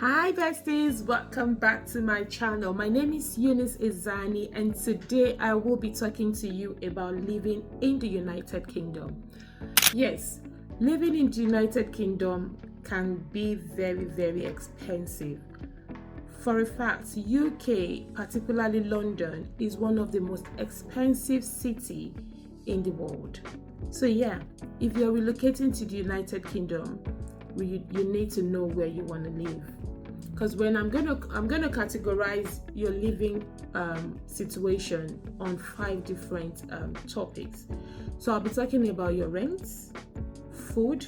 Hi besties, welcome back to my channel. My name is Eunice Izani and today I will be talking to you about living in the United Kingdom. Yes, living in the United Kingdom can be very expensive. For a fact, UK, particularly London, is one of the most expensive cities in the world. So yeah, if you're relocating to the United Kingdom, you need to know where you want to live. Because when I'm gonna categorize your living situation on 5 different topics. So I'll be talking about your rents, food,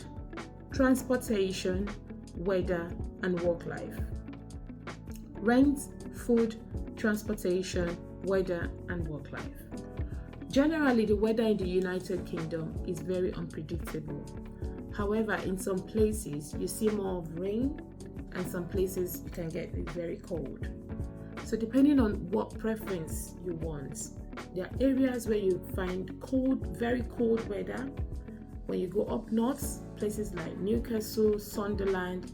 transportation, weather, and work life. Rent, food, transportation, weather, and work life. Generally, the weather in the United Kingdom is very unpredictable. However, in some places you see more of rain, and some places you can get it very cold. So depending on what preference you want, there are areas where you find cold, very cold weather. When you go up north, places like Newcastle, Sunderland,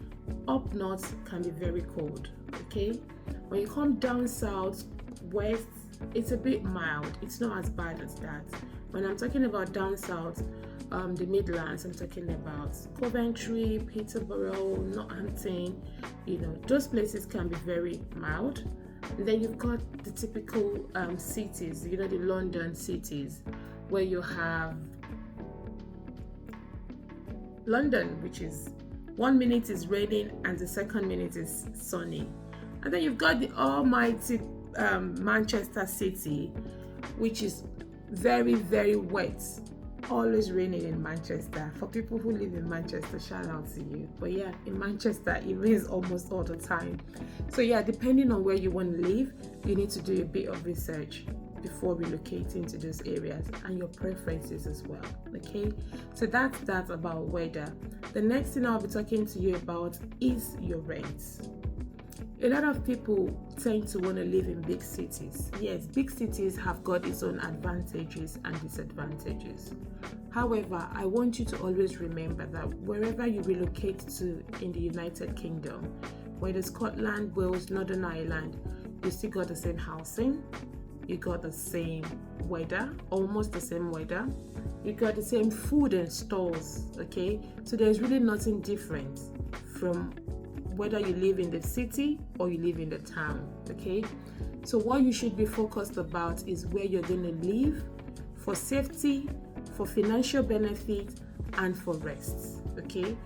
up north can be very cold. Okay, when you come down south, west, it's a bit mild. It's not as bad as that. When I'm talking about down south, the Midlands, I'm talking about Coventry, Peterborough, Northampton, those places can be very mild. And then you've got the typical cities, the London cities, where you have London, which is 1 minute is raining and the second minute is sunny. And then you've got the almighty Manchester City, which is very wet. Always raining in Manchester. For people who live in Manchester, shout out to you. But yeah, in Manchester it rains almost all the time. So yeah, depending on where you want to live, you need to do a bit of research before relocating to those areas and your preferences as well. Okay, so that's that about weather. The next thing I'll be talking to you about is your rents. A lot of people tend to want to live in big cities. Yes, big cities have got its own advantages and disadvantages. However, I want you to always remember that wherever you relocate to in the United Kingdom, whether Scotland, Wales, Northern Ireland, you still got the same housing, you got the same weather, almost the same weather, you got the same food and stores, okay? So there's really nothing different from whether you live in the city or you live in the town, okay? So what you should be focused about is where you're going to live for safety, for financial benefit, and for rest, okay?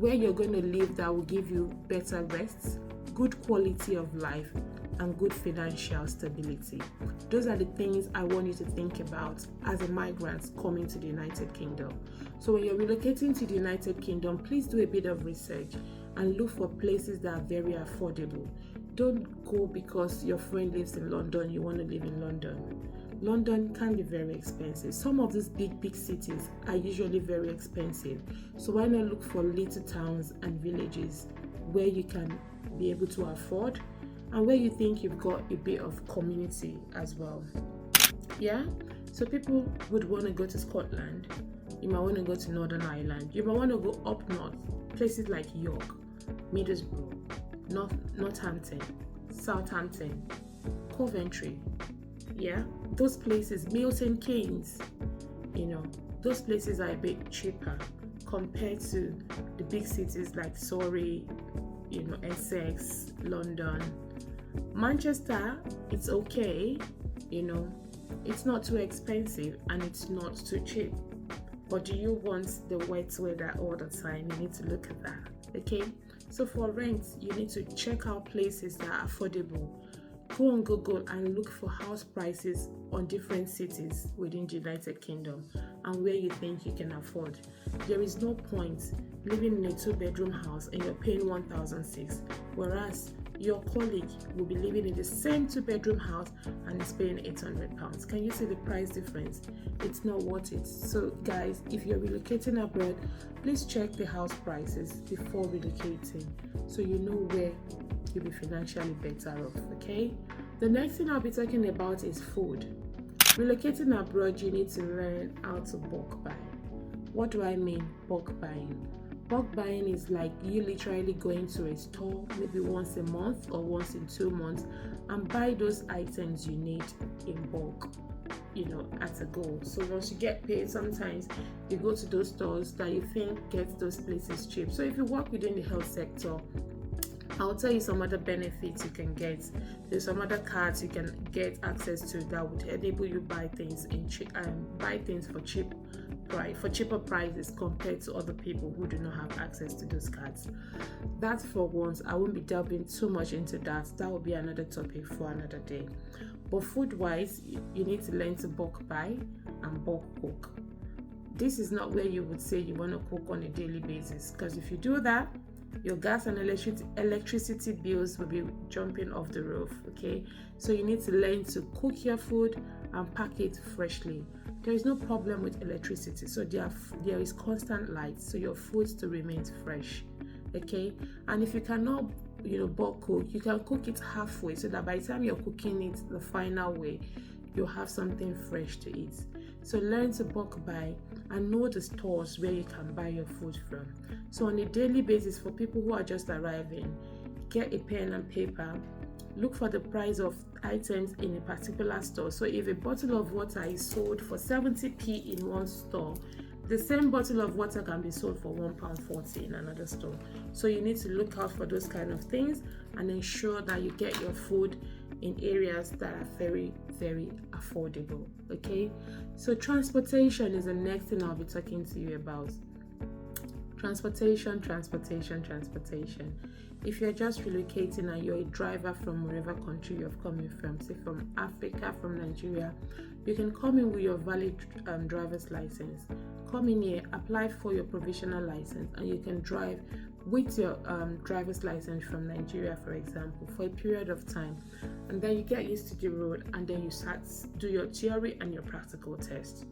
Where you're going to live that will give you better rest, good quality of life, and good financial stability. Those are the things I want you to think about as a migrant coming to the United Kingdom. So when you're relocating to the United Kingdom, please do a bit of research and look for places that are very affordable. Don't go because your friend lives in London, you want to live in London. London can be very expensive. Some of these big cities are usually very expensive. So why not look for little towns and villages where you can be able to afford and where you think you've got a bit of community as well. Yeah? So people would want to go to Scotland. You might want to go to Northern Ireland. You might want to go up north, places like York, Middlesbrough, Northampton, Southampton, Coventry. Yeah, those places, Milton Keynes, those places are a bit cheaper compared to the big cities like Surrey, Essex, London. Manchester, it's okay, it's not too expensive and it's not too cheap. But do you want the wet weather all the time? You need to look at that, okay? So for rent, you need to check out places that are affordable. Go on Google and look for house prices on different cities within the United Kingdom and where you think you can afford. There is no point living in a 2-bedroom house and you're paying 1,600, whereas your colleague will be living in the same 2-bedroom house and is paying £800. Can you see the price difference? It's not worth it. So guys, if you're relocating abroad, please check the house prices before relocating so you know where you'll be financially better off, okay? The next thing I'll be talking about is food. Relocating abroad, you need to learn how to bulk buy. What do I mean bulk buying? Bulk buying is like you literally going to a store maybe once a month or once in 2 months and buy those items you need in bulk, at a go. So once you get paid, sometimes you go to those stores that you think get those places cheap. So if you work within the health sector, I'll tell you some other benefits you can get. There's some other cards you can get access to that would enable you buy things buy things for cheaper prices compared to other people who do not have access to those cards. That for once, I won't be delving too much into that. That will be another topic for another day. But food wise, you need to learn to bulk buy and bulk cook. This is not where you would say you want to cook on a daily basis, because if you do that, your gas and electricity bills will be jumping off the roof. Okay, so you need to learn to cook your food and pack it freshly. There is no problem with electricity, so there is constant light, so your food still remains fresh. Okay, and if you cannot bulk cook, you can cook it halfway, so that by the time you're cooking it the final way, you'll have something fresh to eat. So learn to bulk buy and know the stores where you can buy your food from. So on a daily basis, for people who are just arriving, get a pen and paper, look for the price of items in a particular store. So if a bottle of water is sold for 70p in one store, the same bottle of water can be sold for £1.40 in another store. So you need to look out for those kind of things and ensure that you get your food in areas that are very, very affordable. Okay, so transportation is the next thing I'll be talking to you about. Transportation. If you're just relocating and you're a driver from wherever country you're coming from, say from Africa, from Nigeria, you can come in with your valid driver's license. Come in here, apply for your provisional license, and you can drive with your driver's license from Nigeria, for example, for a period of time. And then you get used to the road, and then you start do your theory and your practical test.